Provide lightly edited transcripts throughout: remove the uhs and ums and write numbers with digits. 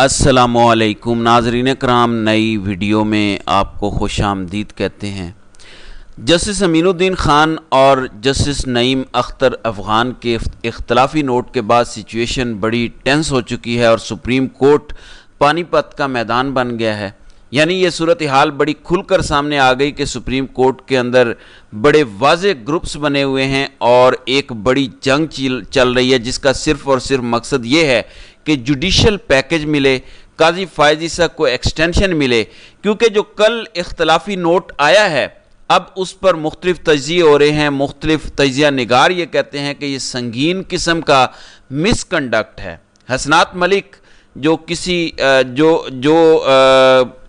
अस्सलामुअलैकुम नाज़रीन कराम, नई वीडियो में आपको खुश आमदीद कहते हैं। जस्टिस अमीनुद्दीन ख़ान और जस्टिस नईम अख्तर अफ़गान के इख्तलाफी नोट के बाद सिचुएशन बड़ी टेंस हो चुकी है और सुप्रीम कोर्ट पानीपत का मैदान बन गया है। यानी ये सूरत हाल बड़ी खुलकर सामने आ गई कि सुप्रीम कोर्ट के अंदर बड़े वाज़े ग्रुप्स बने हुए हैं और एक बड़ी जंग चल रही है, जिसका सिर्फ़ और सिर्फ मकसद ये है कि जुडिशल पैकेज मिले, काजी फ़ायज़ ईसा को एक्सटेंशन मिले। क्योंकि जो कल इख्तलाफी नोट आया है, अब उस पर मुख्तलिफ तज्ज़िये हो रहे हैं। मुख्तलिफ तज्ज़िया निगार ये कहते हैं कि ये संगीन किस्म का मिसकंडक्ट है। हसनात मलिक जो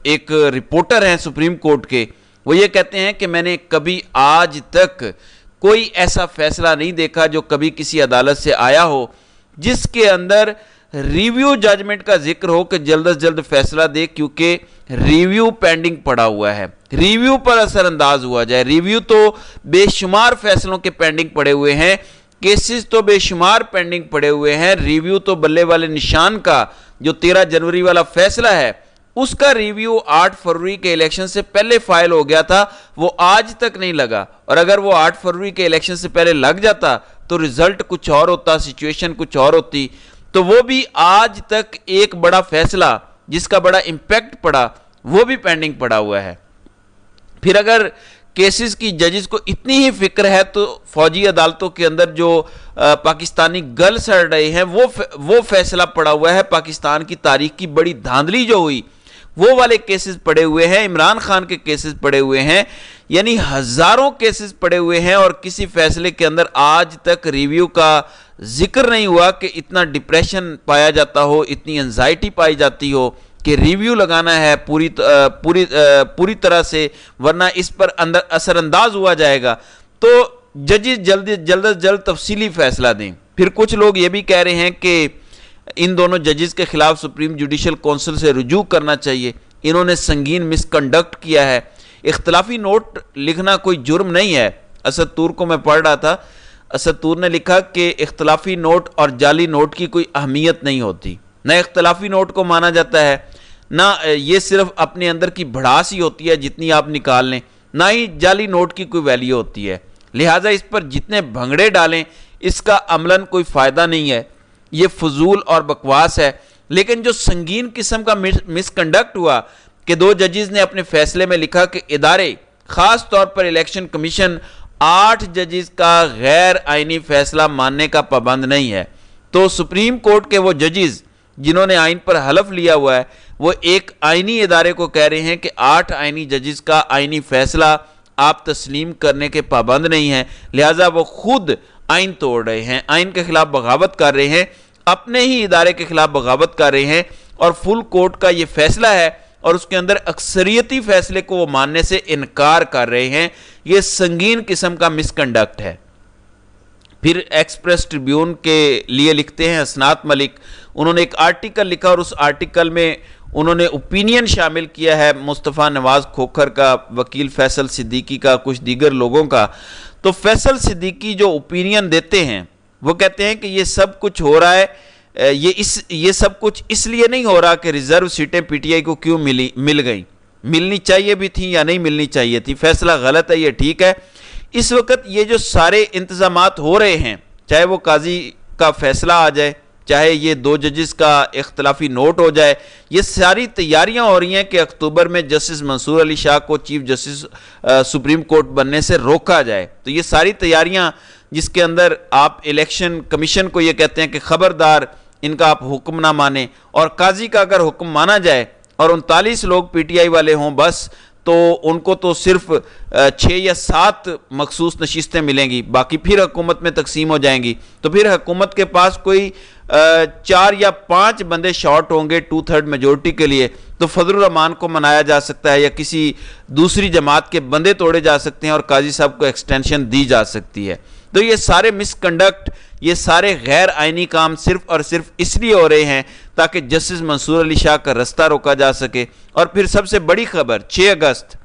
एक रिपोर्टर हैं सुप्रीम कोर्ट के, वो ये कहते हैं कि मैंने कभी आज तक कोई ऐसा फैसला नहीं देखा जो कभी किसी अदालत से आया हो जिसके अंदर रिव्यू जजमेंट का जिक्र हो कि जल्द से जल्द फैसला दे, क्योंकि रिव्यू पेंडिंग पड़ा हुआ है। रिव्यू पर असरअंदाज हुआ जाए। रिव्यू तो बेशुमार फैसलों के पेंडिंग पड़े हुए हैं, केसेस तो बेशुमार पेंडिंग पड़े हुए हैं। रिव्यू तो बल्ले वाले निशान का जो 13 जनवरी वाला फैसला है, उसका रिव्यू 8 फरवरी के इलेक्शन से पहले फाइल हो गया था, वो आज तक नहीं लगा। और अगर वो 8 फरवरी के इलेक्शन से पहले लग जाता तो रिजल्ट कुछ और होता, सिचुएशन कुछ और होती। तो वो भी आज तक एक बड़ा फैसला जिसका बड़ा इंपैक्ट पड़ा, वो भी पेंडिंग पड़ा हुआ है। फिर अगर केसेस की जजेस को इतनी ही फिक्र है तो फौजी अदालतों के अंदर जो पाकिस्तानी गल सड़ रहे हैं, वो फैसला पड़ा हुआ है। पाकिस्तान की तारीख की बड़ी धांधली जो हुई, वो वाले केसेस पड़े हुए हैं। इमरान खान के केसेस पड़े हुए हैं। यानी हजारों केसेस पड़े हुए हैं और किसी फैसले के अंदर आज तक रिव्यू का जिक्र नहीं हुआ कि इतना डिप्रेशन पाया जाता हो, इतनी एंजाइटी पाई जाती हो कि रिव्यू लगाना है पूरी तरह से, वरना इस पर अंदर असरअंदाज हुआ जाएगा। तो जजेस जल्द से जल्द तफसीली फैसला दें। फिर कुछ लोग ये भी कह रहे हैं कि इन दोनों जजेस के खिलाफ सुप्रीम जुडिशल काउंसिल से रुजू करना चाहिए, इन्होंने संगीन मिसकंडक्ट किया है। इख्तलाफी नोट लिखना कोई जुर्म नहीं है। असद तूर को मैं पढ़ रहा था, असद तूर ने लिखा कि इख्तलाफी नोट और जाली नोट की कोई अहमियत नहीं होती। न इख्तलाफी नोट को माना जाता है, ना ये सिर्फ अपने अंदर की भड़ास ही होती है जितनी आप निकाल लें, ना ही जाली नोट की कोई वैल्यू होती है। लिहाजा इस पर जितने भंगड़े डालें, इसका अमलन कोई फ़ायदा नहीं है, ये फजूल और बकवास है। लेकिन जो संगीन किस्म का मिसकंडक्ट हुआ कि 2 जजेस ने अपने फैसले में लिखा कि इदारे, ख़ास तौर पर इलेक्शन कमीशन, 8 जजेस का गैर आइनी फैसला मानने का पाबंद नहीं है। तो सुप्रीम कोर्ट के वो जजेस जिन्होंने आइन पर हलफ लिया हुआ है, वो एक आइनी इदारे को कह रहे हैं कि 8 आइनी जजेस का आइनी फैसला आप तस्लीम करने के पाबंद नहीं हैं। लिहाजा वो खुद आइन तोड़ रहे हैं, आइन के खिलाफ बगावत कर रहे हैं, अपने ही इदारे के खिलाफ बगावत कर रहे हैं। और फुल कोर्ट का ये फैसला है और उसके अंदर अक्सरियती फैसले को वो मानने से इनकार कर रहे हैं। ये संगीन किस्म का मिसकंडक्ट है। फिर एक्सप्रेस ट्रिब्यून के लिए लिखते हैं हसनात मलिक, उन्होंने एक आर्टिकल लिखा और उस आर्टिकल में उन्होंने ओपिनियन शामिल किया है मुस्तफ़ा नवाज़ खोखर का, वकील फैसल सिद्दीकी का, कुछ दीगर लोगों का। तो फैसल सिद्दीकी जो ओपिनियन देते हैं, वो कहते हैं कि ये सब कुछ हो रहा है, ये सब कुछ इसलिए नहीं हो रहा कि रिजर्व सीटें पीटीआई को क्यों मिल गई, मिलनी चाहिए भी थी या नहीं मिलनी चाहिए थी, फैसला गलत है, ये ठीक है। इस वक्त ये जो सारे इंतजामात हो रहे हैं, चाहे वो काजी का फैसला आ जाए, चाहे ये 2 जजेस का इख्तलाफी नोट हो जाए, ये सारी तैयारियां हो रही हैं कि अक्टूबर में जस्टिस मंसूर अली शाह को चीफ जस्टिस सुप्रीम कोर्ट बनने से रोका जाए। तो ये सारी तैयारियां, जिसके अंदर आप इलेक्शन कमीशन को ये कहते हैं कि खबरदार इनका आप हुक्म ना माने, और काजी का अगर हुक्म माना जाए और 39 लोग पीटीआई वाले हों बस, तो उनको तो सिर्फ 6 या 7 मखसूस नशिस्तें मिलेंगी, बाकी फिर हुकूमत में तकसीम हो जाएंगी। तो फिर हुकूमत के पास कोई 4 या 5 बंदे शॉर्ट होंगे 2/3 मेजोरिटी के लिए, तो फजलुर रहमान को मनाया जा सकता है या किसी दूसरी जमात के बंदे तोड़े जा सकते हैं और काजी साहब को एक्सटेंशन दी जा सकती है। तो ये सारे मिसकंडक्ट, ये सारे गैर आइनी काम सिर्फ और सिर्फ इसलिए हो रहे हैं ताकि जस्टिस मंसूर अली शाह का रास्ता रोका जा सके। और फिर सबसे बड़ी खबर, 6 अगस्त,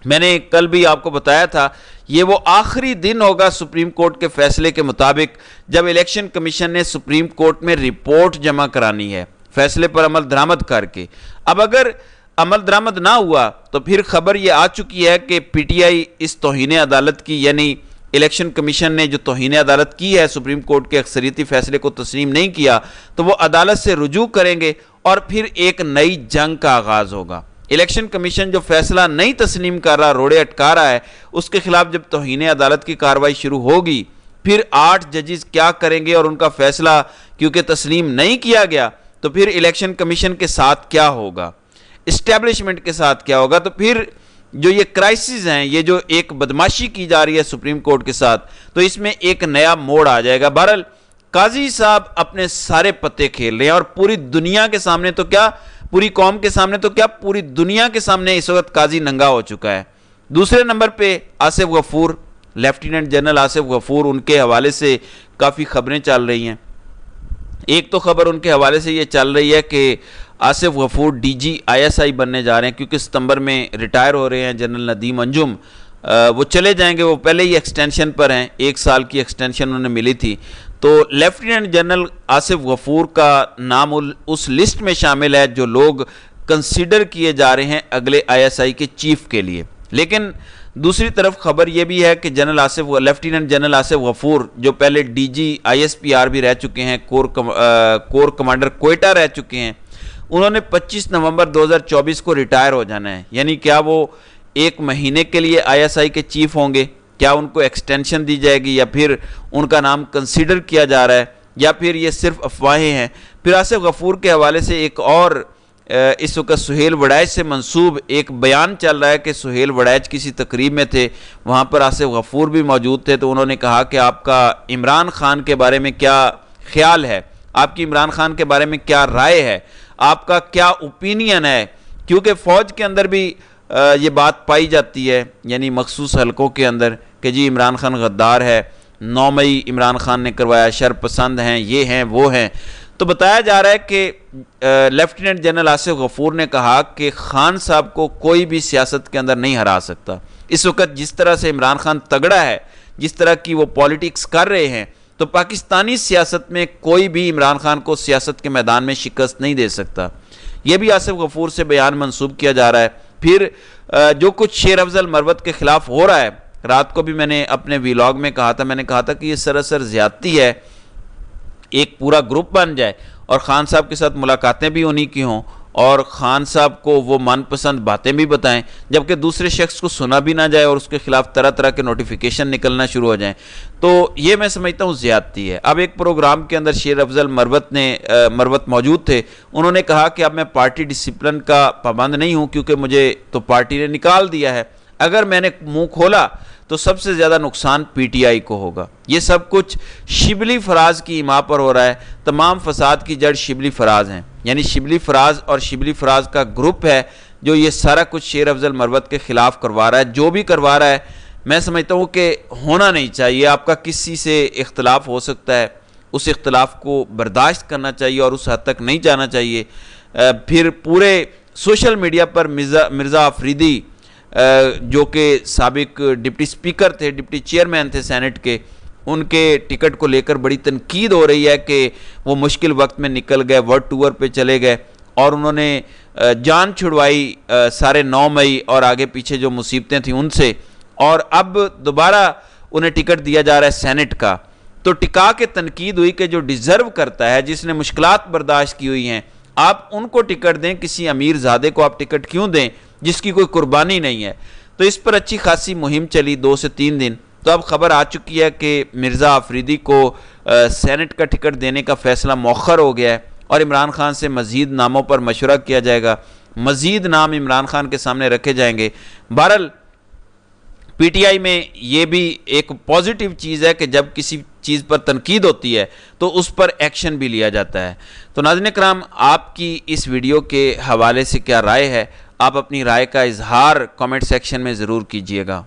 मैंने कल भी आपको बताया था, ये वो आखिरी दिन होगा सुप्रीम कोर्ट के फैसले के मुताबिक जब इलेक्शन कमीशन ने सुप्रीम कोर्ट में रिपोर्ट जमा करानी है। फैसले पर अमल दरामद करके। अब अगर अमल दरामद ना हुआ तो फिर खबर ये आ चुकी है कि पीटीआई इस तौहीन अदालत की, यानी इलेक्शन कमीशन ने जो तौहीन अदालत की है, सुप्रीम कोर्ट के अक्सरियती फैसले को तस्लीम नहीं किया, तो वो अदालत से रुजू करेंगे और फिर एक नई जंग का आगाज़ होगा। इलेक्शन कमीशन जो फैसला नहीं तस्लीम कर रहा, रोड़े अटका रहा है, उसके खिलाफ जब तौहीन अदालत की कार्रवाई शुरू होगी, फिर 8 जजेस क्या करेंगे और उनका फैसला क्योंकि तस्लीम नहीं किया गया, तो फिर इलेक्शन कमीशन के साथ क्या होगा, इस्टेब्लिशमेंट के साथ क्या होगा। तो फिर जो ये क्राइसिस हैं, ये जो एक बदमाशी की जा रही है सुप्रीम कोर्ट के साथ, तो इसमें एक नया मोड़ आ जाएगा। बहरहाल काजी साहब अपने सारे पत्ते खेल रहे हैं और पूरी दुनिया के सामने तो क्या, पूरी कौम के सामने तो क्या, पूरी दुनिया के सामने इस वक्त काजी नंगा हो चुका है। दूसरे नंबर पे आसिफ गफूर, लेफ्टिनेंट जनरल आसिफ गफूर, उनके हवाले से काफ़ी खबरें चल रही हैं। एक तो खबर उनके हवाले से ये चल रही है कि आसिफ गफूर डीजी आईएसआई बनने जा रहे हैं, क्योंकि सितंबर में रिटायर हो रहे हैं जनरल नदीम अंजुम, वो चले जाएंगे। वो पहले ही एक्सटेंशन पर हैं, 1 साल की एक्सटेंशन उन्हें मिली थी। तो लेफ्टिनेंट जनरल आसिफ गफूर का नाम उस लिस्ट में शामिल है जो लोग कंसीडर किए जा रहे हैं अगले आईएसआई के चीफ के लिए। लेकिन दूसरी तरफ खबर यह भी है कि लेफ्टिनेंट जनरल आसिफ गफूर, जो पहले डीजी आईएसपीआर भी रह चुके हैं, कोर कमांडर क्वेटा रह चुके हैं, उन्होंने 25 नवंबर 2024 को रिटायर हो जाना है। यानी क्या वो 1 महीने के लिए आईएसआई के चीफ होंगे, क्या उनको एक्सटेंशन दी जाएगी, या फिर उनका नाम कंसीडर किया जा रहा है, या फिर ये सिर्फ अफवाहें हैं। फिर आसिफ गफूर के हवाले से एक और इस वक्त सुहेल वड़ैच से मंसूब एक बयान चल रहा है कि सुहेल वड़ैच किसी तकरीब में थे, वहाँ पर आसिफ गफूर भी मौजूद थे, तो उन्होंने कहा कि आपका इमरान खान के बारे में क्या ख्याल है, आपकी इमरान खान के बारे में क्या राय है, आपका क्या ओपिनियन है। क्योंकि फ़ौज के अंदर भी ये बात पाई जाती है, यानी मखसूस हलकों के अंदर, कि जी इमरान खान गद्दार है, 9 मई इमरान खान ने करवाया, शरपसंद हैं, ये हैं वो हैं। तो बताया जा रहा है कि लेफ्टिनेंट जनरल आसिफ गफूर ने कहा कि खान साहब को कोई भी सियासत के अंदर नहीं हरा सकता। इस वक्त जिस तरह से इमरान खान तगड़ा है, जिस तरह की वो पॉलिटिक्स कर रहे हैं, तो पाकिस्तानी सियासत में कोई भी इमरान खान को सियासत के मैदान में शिकस्त नहीं दे सकता। ये भी आसिफ गफूर से बयान मंसूब किया जा रहा है। फिर जो कुछ शेर अफजल मरवत के खिलाफ हो रहा है, रात को भी मैंने अपने व्लॉग में कहा था, मैंने कहा था कि ये सरासर ज़्यादती है, एक पूरा ग्रुप बन जाए और ख़ान साहब के साथ मुलाकातें भी उन्हीं की हों और ख़ान साहब को वो मनपसंद बातें भी बताएं, जबकि दूसरे शख्स को सुना भी ना जाए और उसके खिलाफ तरह तरह के नोटिफिकेशन निकलना शुरू हो जाएं। तो ये मैं समझता हूँ ज़्यादती है। अब एक प्रोग्राम के अंदर शेर अफजल मरवत मौजूद थे, उन्होंने कहा कि अब मैं पार्टी डिसिप्लिन का पाबंद नहीं हूँ, क्योंकि मुझे तो पार्टी ने निकाल दिया है, अगर मैंने मुंह खोला तो सबसे ज़्यादा नुकसान पीटीआई को होगा। ये सब कुछ शिबली फराज की इमा पर हो रहा है। तमाम फसाद की जड़ शिबली फराज हैं, यानी शिबली फराज और शिबली फराज का ग्रुप है जो ये सारा कुछ शेर अफजल मरवत के ख़िलाफ़ करवा रहा है। जो भी करवा रहा है, मैं समझता हूँ कि होना नहीं चाहिए। आपका किसी से इख्तलाफ हो सकता है, उस इख्तलाफ को बर्दाश्त करना चाहिए और उस हद तक नहीं जाना चाहिए। फिर पूरे सोशल मीडिया पर मिर्ज़ा अफरीदी, जो कि साबिक डिप्टी स्पीकर थे, डिप्टी चेयरमैन थे सेनेट के, उनके टिकट को लेकर बड़ी तनकीद हो रही है कि वो मुश्किल वक्त में निकल गए, वर्ल्ड टूर पे चले गए और उन्होंने जान छुड़वाई सारे 9 मई और आगे पीछे जो मुसीबतें थी उनसे, और अब दोबारा उन्हें टिकट दिया जा रहा है सेनेट का। तो टिका के तनकीद हुई कि जो डिज़र्व करता है, जिसने मुश्किलात बर्दाश्त की हुई हैं, आप उनको टिकट दें, किसी अमीर ज़ादे को आप टिकट क्यों दें जिसकी कोई कुर्बानी नहीं है। तो इस पर अच्छी खासी मुहिम चली 2 से 3 दिन। तो अब खबर आ चुकी है कि मिर्ज़ा अफरीदी को सेनेट का टिकट देने का फ़ैसला मौखर हो गया है और इमरान खान से मज़ीद नामों पर मशवरा किया जाएगा, मज़ीद नाम इमरान खान के सामने रखे जाएंगे। बहरहाल पीटीआई में ये भी एक पॉजिटिव चीज़ है कि जब किसी चीज़ पर तनकीद होती है तो उस पर एक्शन भी लिया जाता है। तो नाज़रीन कराम, आपकी इस वीडियो के हवाले से क्या राय है? आप अपनी राय का इजहार कमेंट सेक्शन में ज़रूर कीजिएगा।